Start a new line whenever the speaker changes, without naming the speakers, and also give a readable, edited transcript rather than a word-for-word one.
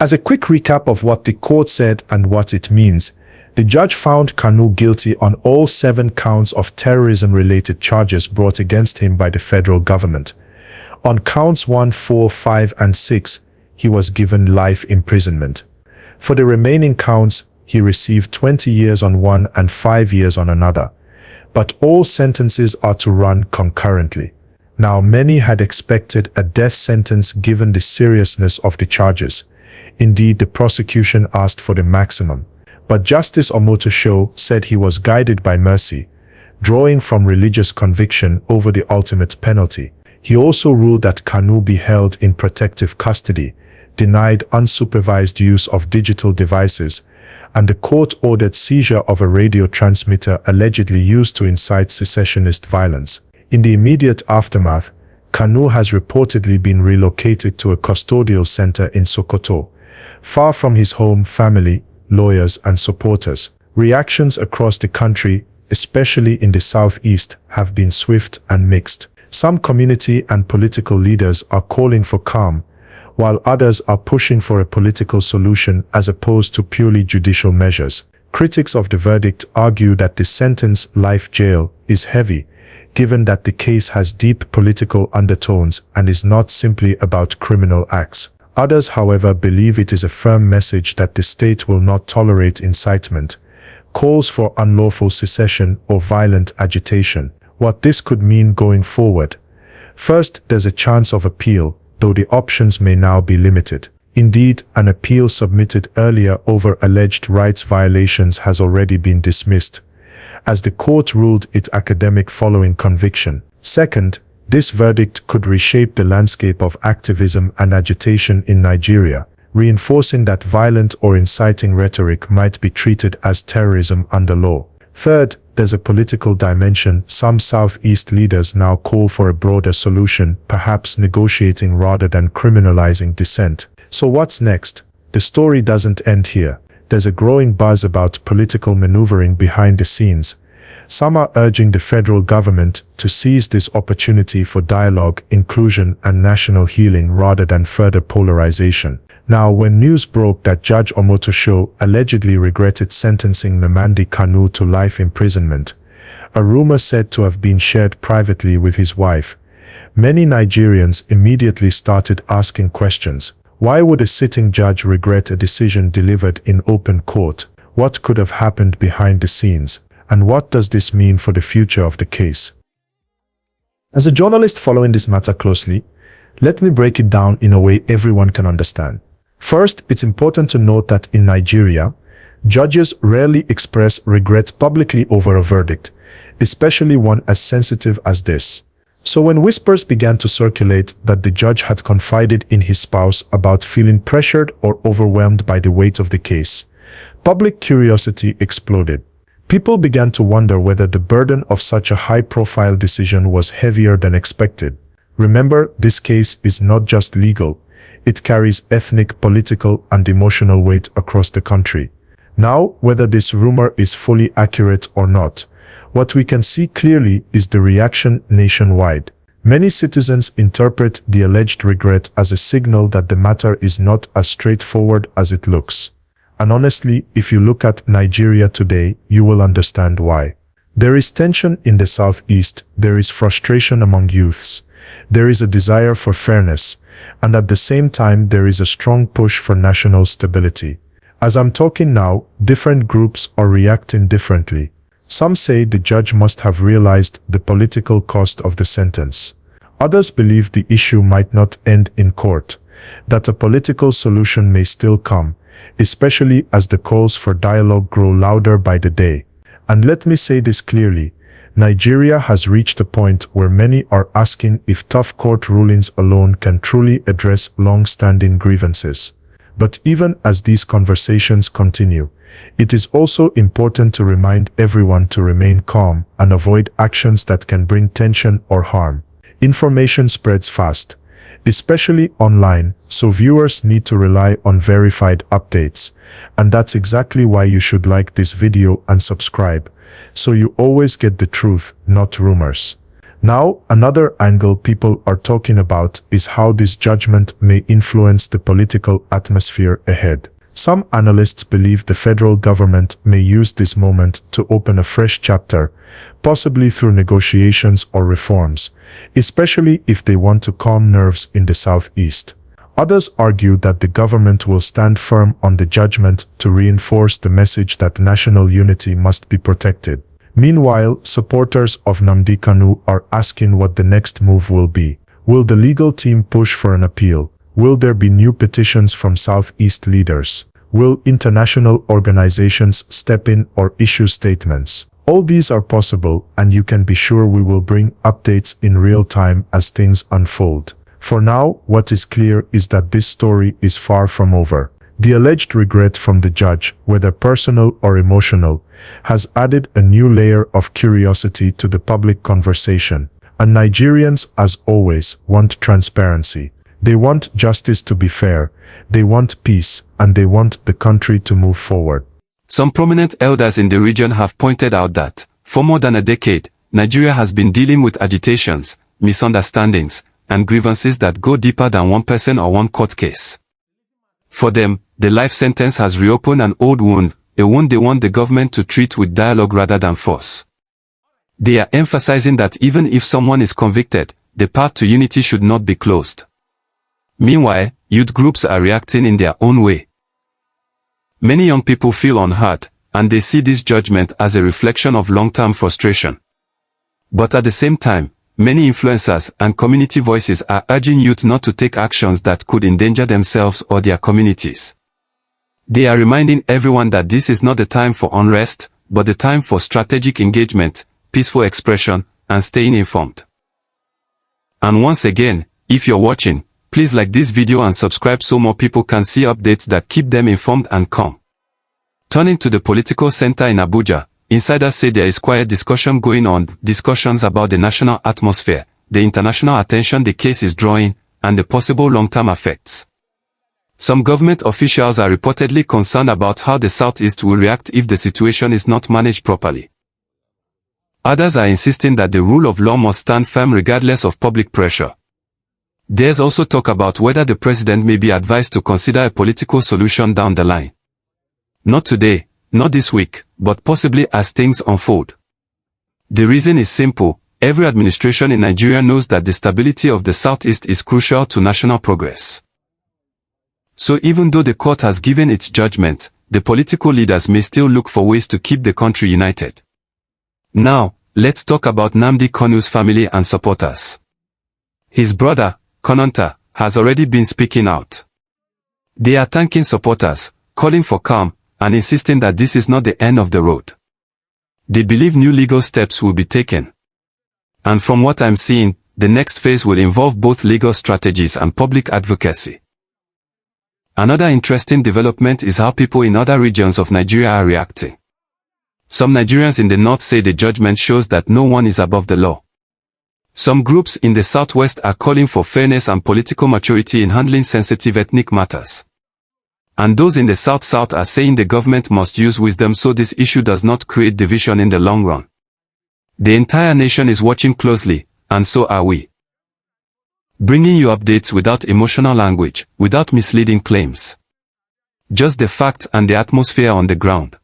As a quick recap of what the court said and what it means, the judge found Kanu guilty on all 7 counts of terrorism-related charges brought against him by the federal government. On counts 1, 4, 5, and 6, he was given life imprisonment. For the remaining counts, he received 20 years on one and 5 years on another. But all sentences are to run concurrently. Now, many had expected a death sentence given the seriousness of the charges. Indeed, the prosecution asked for the maximum. But Justice Omotosho said he was guided by mercy, drawing from religious conviction over the ultimate penalty. He also ruled that Kanu be held in protective custody, denied unsupervised use of digital devices, and the court ordered seizure of a radio transmitter allegedly used to incite secessionist violence. In the immediate aftermath, Kanu has reportedly been relocated to a custodial center in Sokoto, far from his home, family, lawyers, and supporters. Reactions across the country, especially in the southeast, have been swift and mixed. Some community and political leaders are calling for calm, while others are pushing for a political solution as opposed to purely judicial measures. Critics of the verdict argue that the sentence, life jail, is heavy, given that the case has deep political undertones and is not simply about criminal acts. Others, however, believe it is a firm message that the state will not tolerate incitement, calls for unlawful secession or violent agitation. What this could mean going forward. First, there's a chance of appeal, though the options may now be limited. Indeed, an appeal submitted earlier over alleged rights violations has already been dismissed, as the court ruled it academic following conviction. Second, this verdict could reshape the landscape of activism and agitation in Nigeria, reinforcing that violent or inciting rhetoric might be treated as terrorism under law. Third, there's a political dimension. Some Southeast leaders now call for a broader solution, perhaps negotiating rather than criminalizing dissent. So what's next? The story doesn't end here. There's a growing buzz about political maneuvering behind the scenes. Some are urging the federal government to seize this opportunity for dialogue, inclusion, and national healing rather than further polarization. Now, when news broke that Judge Omotosho allegedly regretted sentencing Nnamdi Kanu to life imprisonment, a rumor said to have been shared privately with his wife, many Nigerians immediately started asking questions. Why would a sitting judge regret a decision delivered in open court? What could have happened behind the scenes? And what does this mean for the future of the case? As a journalist following this matter closely, let me break it down in a way everyone can understand. First, it's important to note that in Nigeria, judges rarely express regret publicly over a verdict, especially one as sensitive as this. So when whispers began to circulate that the judge had confided in his spouse about feeling pressured or overwhelmed by the weight of the case, public curiosity exploded. People began to wonder whether the burden of such a high-profile decision was heavier than expected. Remember, this case is not just legal. It carries ethnic, political, and emotional weight across the country. Now, whether this rumor is fully accurate or not, what we can see clearly is the reaction nationwide. Many citizens interpret the alleged regret as a signal that the matter is not as straightforward as it looks. And honestly, if you look at Nigeria today, you will understand why. There is tension in the southeast, there is frustration among youths, there is a desire for fairness, and at the same time there is a strong push for national stability. As I'm talking now, different groups are reacting differently. Some say the judge must have realized the political cost of the sentence. Others believe the issue might not end in court, that a political solution may still come, especially as the calls for dialogue grow louder by the day. And let me say this clearly, Nigeria has reached a point where many are asking if tough court rulings alone can truly address long-standing grievances. But even as these conversations continue, it is also important to remind everyone to remain calm and avoid actions that can bring tension or harm. Information spreads fast, especially online, so viewers need to rely on verified updates. And that's exactly why you should like this video and subscribe, so you always get the truth, not rumors. Now, another angle people are talking about is how this judgment may influence the political atmosphere ahead. Some analysts believe the federal government may use this moment to open a fresh chapter, possibly through negotiations or reforms, especially if they want to calm nerves in the southeast. Others argue that the government will stand firm on the judgment to reinforce the message that national unity must be protected. Meanwhile, supporters of Nnamdi Kanu are asking what the next move will be. Will the legal team push for an appeal? Will there be new petitions from Southeast leaders? Will international organizations step in or issue statements? All these are possible, and you can be sure we will bring updates in real time as things unfold. For now, what is clear is that this story is far from over. The alleged regret from the judge, whether personal or emotional, has added a new layer of curiosity to the public conversation. And Nigerians, as always, want transparency. They want justice to be fair, they want peace, and they want the country to move forward.
Some prominent elders in the region have pointed out that, for more than a decade, Nigeria has been dealing with agitations, misunderstandings, and grievances that go deeper than one person or one court case. For them, the life sentence has reopened an old wound, a wound they want the government to treat with dialogue rather than force. They are emphasizing that even if someone is convicted, the path to unity should not be closed. Meanwhile, youth groups are reacting in their own way. Many young people feel unheard, and they see this judgment as a reflection of long-term frustration. But at the same time, many influencers and community voices are urging youth not to take actions that could endanger themselves or their communities. They are reminding everyone that this is not the time for unrest, but the time for strategic engagement, peaceful expression, and staying informed. And once again, if you're watching, please like this video and subscribe so more people can see updates that keep them informed and calm. Turning to the political center in Abuja, insiders say there is quiet discussion going on, discussions about the national atmosphere, the international attention the case is drawing, and the possible long-term effects. Some government officials are reportedly concerned about how the Southeast will react if the situation is not managed properly. Others are insisting that the rule of law must stand firm regardless of public pressure. There's also talk about whether the president may be advised to consider a political solution down the line. Not today, not this week, but possibly as things unfold. The reason is simple: every administration in Nigeria knows that the stability of the Southeast is crucial to national progress. So even though the court has given its judgment, the political leaders may still look for ways to keep the country united. Now, let's talk about Nnamdi Kanu's family and supporters. His brother, Kononta, has already been speaking out. They are thanking supporters, calling for calm, and insisting that this is not the end of the road. They believe new legal steps will be taken. And from what I'm seeing, the next phase will involve both legal strategies and public advocacy. Another interesting development is how people in other regions of Nigeria are reacting. Some Nigerians in the north say the judgment shows that no one is above the law. Some groups in the southwest are calling for fairness and political maturity in handling sensitive ethnic matters. And those in the south-south are saying the government must use wisdom so this issue does not create division in the long run. The entire nation is watching closely, and so are we. Bringing you updates without emotional language, without misleading claims. Just the facts and the atmosphere on the ground.